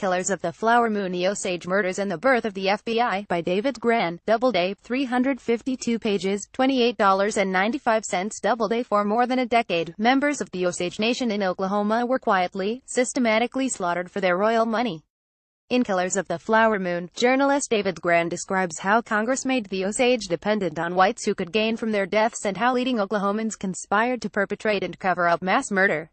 Killers of the Flower Moon, the Osage Murders and the Birth of the FBI, by David Grann. Doubleday, 352 pages, $28.95. Doubleday. For more than a decade, members of the Osage Nation in Oklahoma were quietly, systematically slaughtered for their royal money. In Killers of the Flower Moon, journalist David Grann describes how Congress made the Osage dependent on whites who could gain from their deaths and how leading Oklahomans conspired to perpetrate and cover up mass murder.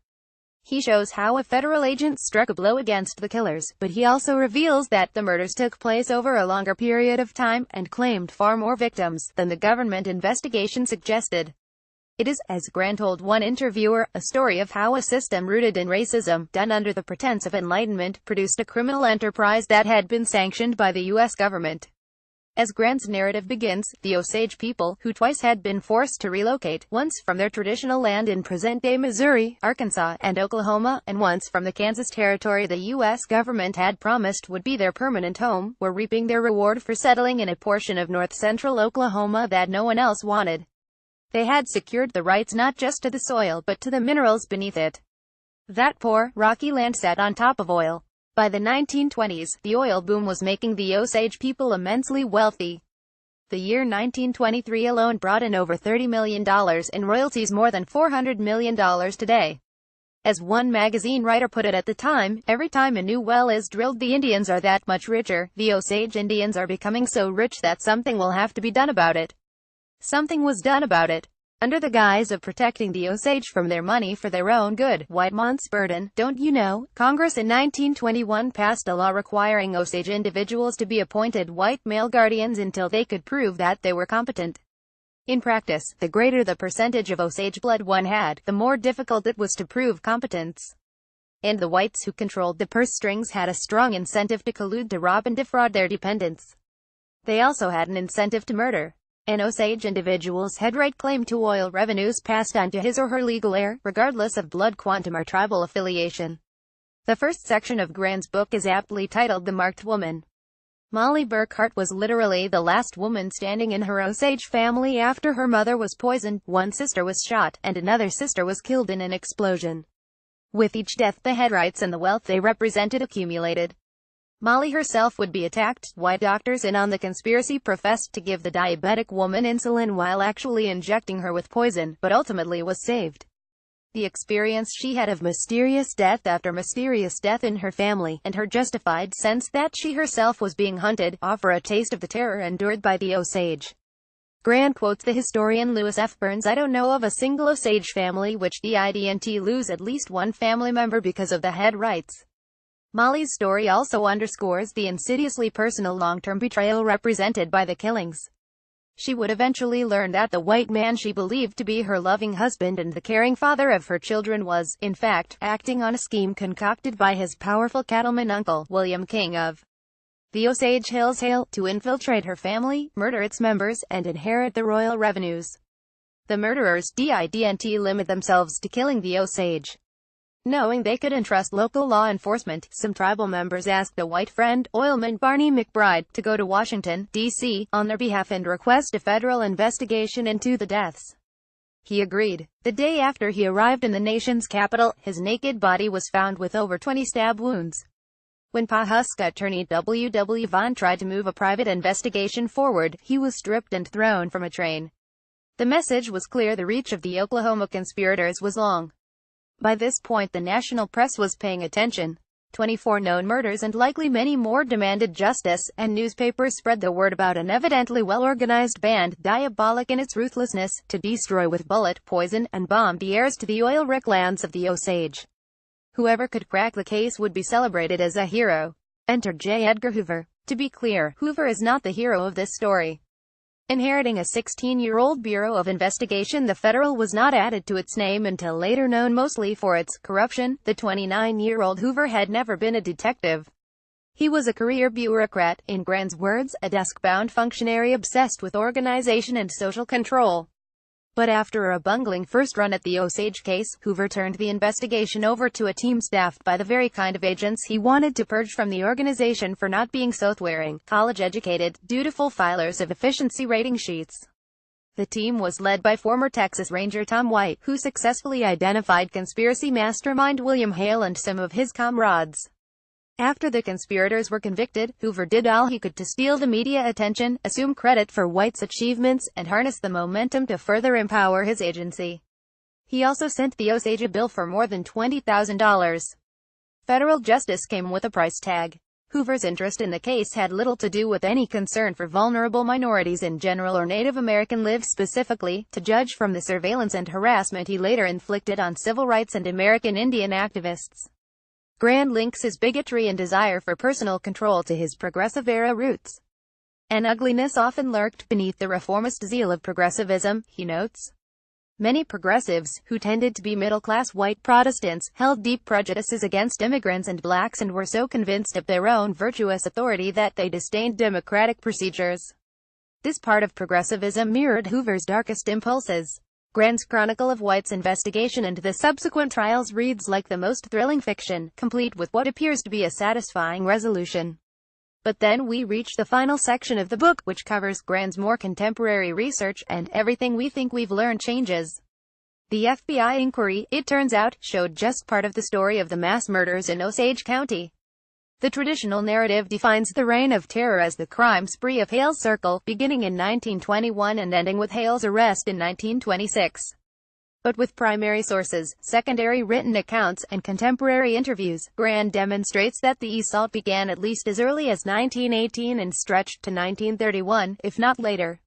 He shows how a federal agent struck a blow against the killers, but he also reveals that the murders took place over a longer period of time, and claimed far more victims than the government investigation suggested. It is, as Grann told one interviewer, a story of how a system rooted in racism, done under the pretense of enlightenment, produced a criminal enterprise that had been sanctioned by the U.S. government. As Grann's narrative begins, the Osage people, who twice had been forced to relocate, once from their traditional land in present-day Missouri, Arkansas, and Oklahoma, and once from the Kansas Territory the U.S. government had promised would be their permanent home, were reaping their reward for settling in a portion of north-central Oklahoma that no one else wanted. They had secured the rights not just to the soil but to the minerals beneath it. That poor, rocky land sat on top of oil. By the 1920s, the oil boom was making the Osage people immensely wealthy. The year 1923 alone brought in over $30 million in royalties, more than $400 million today. As one magazine writer put it at the time, every time a new well is drilled, the Indians are that much richer. The Osage Indians are becoming so rich that something will have to be done about it. Something was done about it. Under the guise of protecting the Osage from their money for their own good, white man's burden, don't you know, Congress in 1921 passed a law requiring Osage individuals to be appointed white male guardians until they could prove that they were competent. In practice, the greater the percentage of Osage blood one had, the more difficult it was to prove competence. And the whites who controlled the purse strings had a strong incentive to collude to rob and defraud their dependents. They also had an incentive to murder. An Osage individual's head right claim to oil revenues passed on to his or her legal heir, regardless of blood quantum or tribal affiliation. The first section of Grann's book is aptly titled The Marked Woman. Molly Burkhart was literally the last woman standing in her Osage family after her mother was poisoned, one sister was shot, and another sister was killed in an explosion. With each death, the head rights and the wealth they represented accumulated. Molly herself would be attacked. White doctors in on the conspiracy professed to give the diabetic woman insulin while actually injecting her with poison, but ultimately was saved. The experience she had of mysterious death after mysterious death in her family, and her justified sense that she herself was being hunted, offer a taste of the terror endured by the Osage. Grann quotes the historian Lewis F. Burns. I don't know of a single Osage family which didn't lose at least one family member because of the head rights. Molly's story also underscores the insidiously personal long-term betrayal represented by the killings. She would eventually learn that the white man she believed to be her loving husband and the caring father of her children was, in fact, acting on a scheme concocted by his powerful cattleman uncle, William King of the Osage Hills, to infiltrate her family, murder its members, and inherit the royal revenues. The murderers didn't limit themselves to killing the Osage. Knowing they could entrust local law enforcement, some tribal members asked a white friend, oilman Barney McBride, to go to Washington, D.C., on their behalf and request a federal investigation into the deaths. He agreed. The day after he arrived in the nation's capital, his naked body was found with over 20 stab wounds. When Pawhuska attorney W. W. Vaughn tried to move a private investigation forward, he was stripped and thrown from a train. The message was clear: the reach of the Oklahoma conspirators was long. By this point the national press was paying attention. 24 known murders and likely many more demanded justice, and newspapers spread the word about an evidently well-organized band, diabolic in its ruthlessness, to destroy with bullet, poison, and bomb the heirs to the oil-rich lands of the Osage. Whoever could crack the case would be celebrated as a hero. Enter J. Edgar Hoover. To be clear, Hoover is not the hero of this story. Inheriting a 16-year-old Bureau of Investigation, the Federal was not added to its name until later, known mostly for its corruption. The 29-year-old Hoover had never been a detective. He was a career bureaucrat, in Grann's words, a desk-bound functionary obsessed with organization and social control. But after a bungling first run at the Osage case, Hoover turned the investigation over to a team staffed by the very kind of agents he wanted to purge from the organization for not being south-wearing, college-educated, dutiful filers of efficiency rating sheets. The team was led by former Texas Ranger Tom White, who successfully identified conspiracy mastermind William Hale and some of his comrades. After the conspirators were convicted, Hoover did all he could to steal the media attention, assume credit for White's achievements, and harness the momentum to further empower his agency. He also sent the Osage a bill for more than $20,000. Federal justice came with a price tag. Hoover's interest in the case had little to do with any concern for vulnerable minorities in general or Native American lives specifically, to judge from the surveillance and harassment he later inflicted on civil rights and American Indian activists. Grann links his bigotry and desire for personal control to his progressive-era roots. An ugliness often lurked beneath the reformist zeal of progressivism, he notes. Many progressives, who tended to be middle-class white Protestants, held deep prejudices against immigrants and blacks and were so convinced of their own virtuous authority that they disdained democratic procedures. This part of progressivism mirrored Hoover's darkest impulses. Grann's chronicle of White's investigation and the subsequent trials reads like the most thrilling fiction, complete with what appears to be a satisfying resolution. But then we reach the final section of the book, which covers Grann's more contemporary research, and everything we think we've learned changes. The FBI inquiry, it turns out, showed just part of the story of the mass murders in Osage County. The traditional narrative defines the reign of terror as the crime spree of Hale's Circle, beginning in 1921 and ending with Hale's arrest in 1926. But with primary sources, secondary written accounts, and contemporary interviews, Grann demonstrates that the assault began at least as early as 1918 and stretched to 1931, if not later.